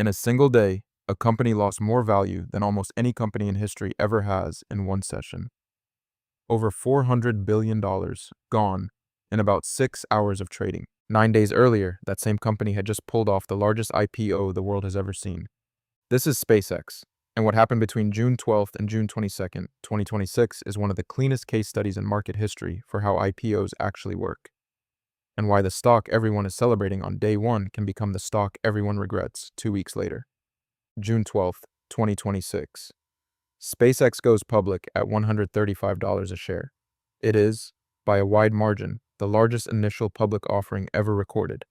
In a single day, a company lost more value than almost any company in history ever has in one session. Over $400 billion gone in about 6 hours of trading. 9 days earlier, that same company had just pulled off the largest IPO the world has ever seen. This is SpaceX, and what happened between June 12th and June 22nd, 2026 is one of the cleanest case studies in market history for how IPOs actually work, and why the stock everyone is celebrating on day one can become the stock everyone regrets 2 weeks later. June 12th, 2026. SpaceX goes public at $135 a share. It is, by a wide margin, the largest initial public offering ever recorded,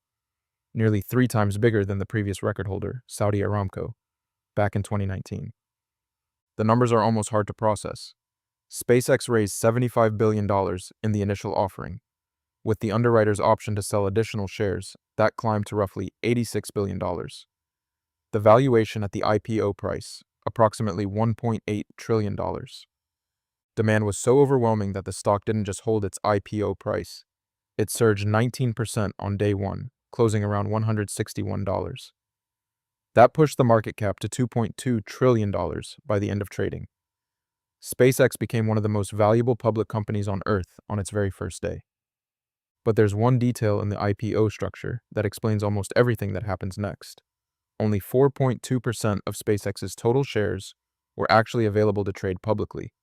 nearly 3 times bigger than the previous record holder, Saudi Aramco, back in 2019. The numbers are almost hard to process. SpaceX raised $75 billion in the initial offering. With the underwriter's option to sell additional shares, that climbed to roughly $86 billion. The valuation at the IPO price, approximately $1.8 trillion. Demand was so overwhelming that the stock didn't just hold its IPO price. It surged 19% on day one, closing around $161. That pushed the market cap to $2.2 trillion by the end of trading. SpaceX became one of the most valuable public companies on Earth on its very first day. But there's one detail in the IPO structure that explains almost everything that happens next. Only 4.2% of SpaceX's total shares were actually available to trade publicly.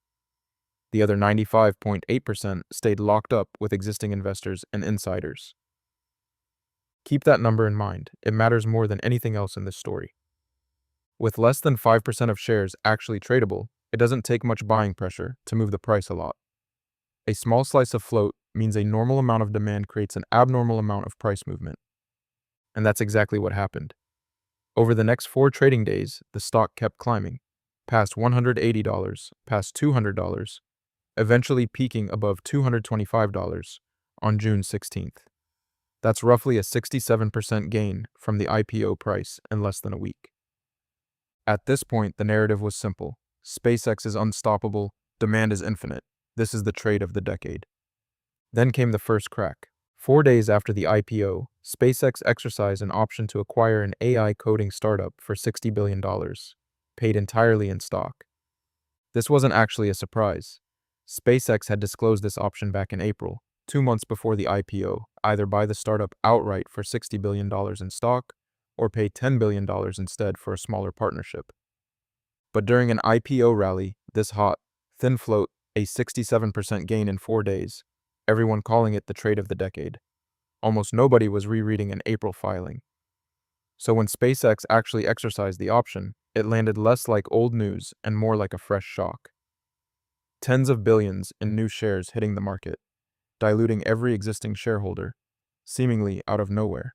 The other 95.8% stayed locked up with existing investors and insiders. Keep that number in mind. It matters more than anything else in this story. With less than 5% of shares actually tradable, it doesn't take much buying pressure to move the price a lot. A small slice of float means a normal amount of demand creates an abnormal amount of price movement. And that's exactly what happened. Over the next 4 trading days, the stock kept climbing, past $180, past $200, eventually peaking above $225 on June 16th. That's roughly a 67% gain from the IPO price in less than a week. At this point, the narrative was simple. SpaceX is unstoppable, demand is infinite. This is the trade of the decade. Then came the first crack. 4 days after the IPO, SpaceX exercised an option to acquire an AI coding startup for $60 billion, paid entirely in stock. This wasn't actually a surprise. SpaceX had disclosed this option back in April, 2 months before the IPO, either buy the startup outright for $60 billion in stock or pay $10 billion instead for a smaller partnership. But during an IPO rally, this hot, thin float, a 67% gain in 4 days, everyone calling it the trade of the decade. Almost nobody was rereading an April filing. So when SpaceX actually exercised the option, it landed less like old news and more like a fresh shock. Tens of billions in new shares hitting the market, diluting every existing shareholder, seemingly out of nowhere.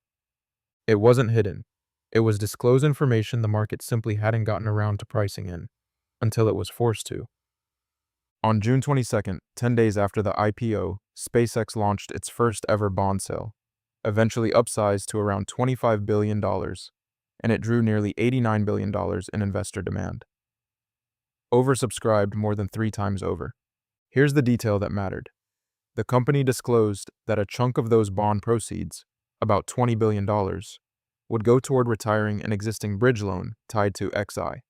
It wasn't hidden. It was disclosed information the market simply hadn't gotten around to pricing in, until it was forced to. On June 22nd, 10 days after the IPO, SpaceX launched its first ever bond sale, eventually upsized to around $25 billion, and it drew nearly $89 billion in investor demand. Oversubscribed more than 3 times over. Here's the detail that mattered. The company disclosed that a chunk of those bond proceeds, about $20 billion, would go toward retiring an existing bridge loan tied to XI.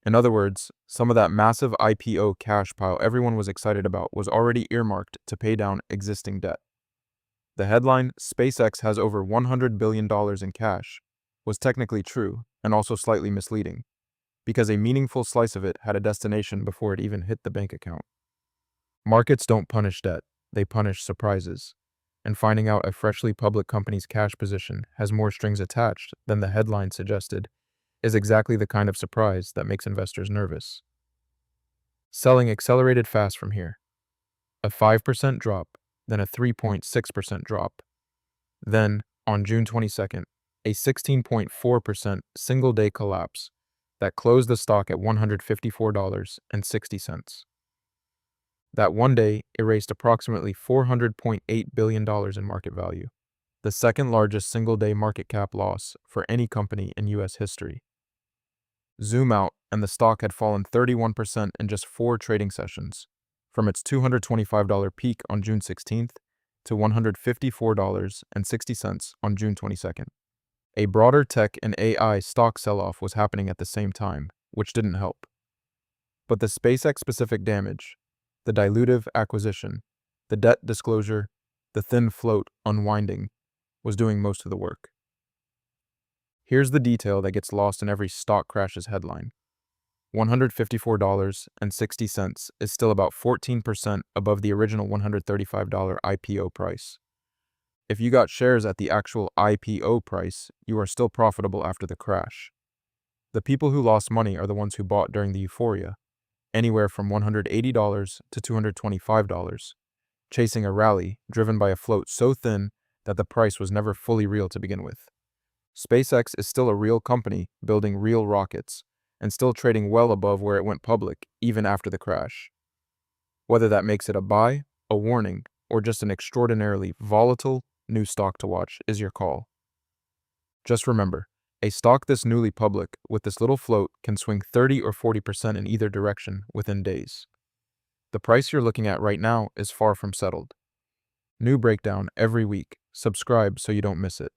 In other words, some of that massive IPO cash pile everyone was excited about was already earmarked to pay down existing debt. The headline, "SpaceX has over $100 billion in cash," was technically true and also slightly misleading, because a meaningful slice of it had a destination before it even hit the bank account. Markets don't punish debt, they punish surprises. And finding out a freshly public company's cash position has more strings attached than the headline suggested is exactly the kind of surprise that makes investors nervous. Selling accelerated fast from here. A 5% drop, then a 3.6% drop. Then, on June 22nd, a 16.4% single-day collapse that closed the stock at $154.60. That one day erased approximately $400.8 billion in market value, the second largest single-day market cap loss for any company in U.S. history. Zoom out, and the stock had fallen 31% in just 4 trading sessions, from its $225 peak on June 16th to $154.60 on June 22nd. A broader tech and AI stock sell-off was happening at the same time, which didn't help. But the SpaceX-specific damage, the dilutive acquisition, the debt disclosure, the thin float unwinding, was doing most of the work. Here's the detail that gets lost in every stock crash's headline. $154.60 is still about 14% above the original $135 IPO price. If you got shares at the actual IPO price, you are still profitable after the crash. The people who lost money are the ones who bought during the euphoria, anywhere from $180 to $225, chasing a rally driven by a float so thin that the price was never fully real to begin with. SpaceX is still a real company building real rockets, and still trading well above where it went public, even after the crash. Whether that makes it a buy, a warning, or just an extraordinarily volatile new stock to watch is your call. Just remember, a stock this newly public with this little float can swing 30 or 40% in either direction within days. The price you're looking at right now is far from settled. New breakdown every week. Subscribe so you don't miss it.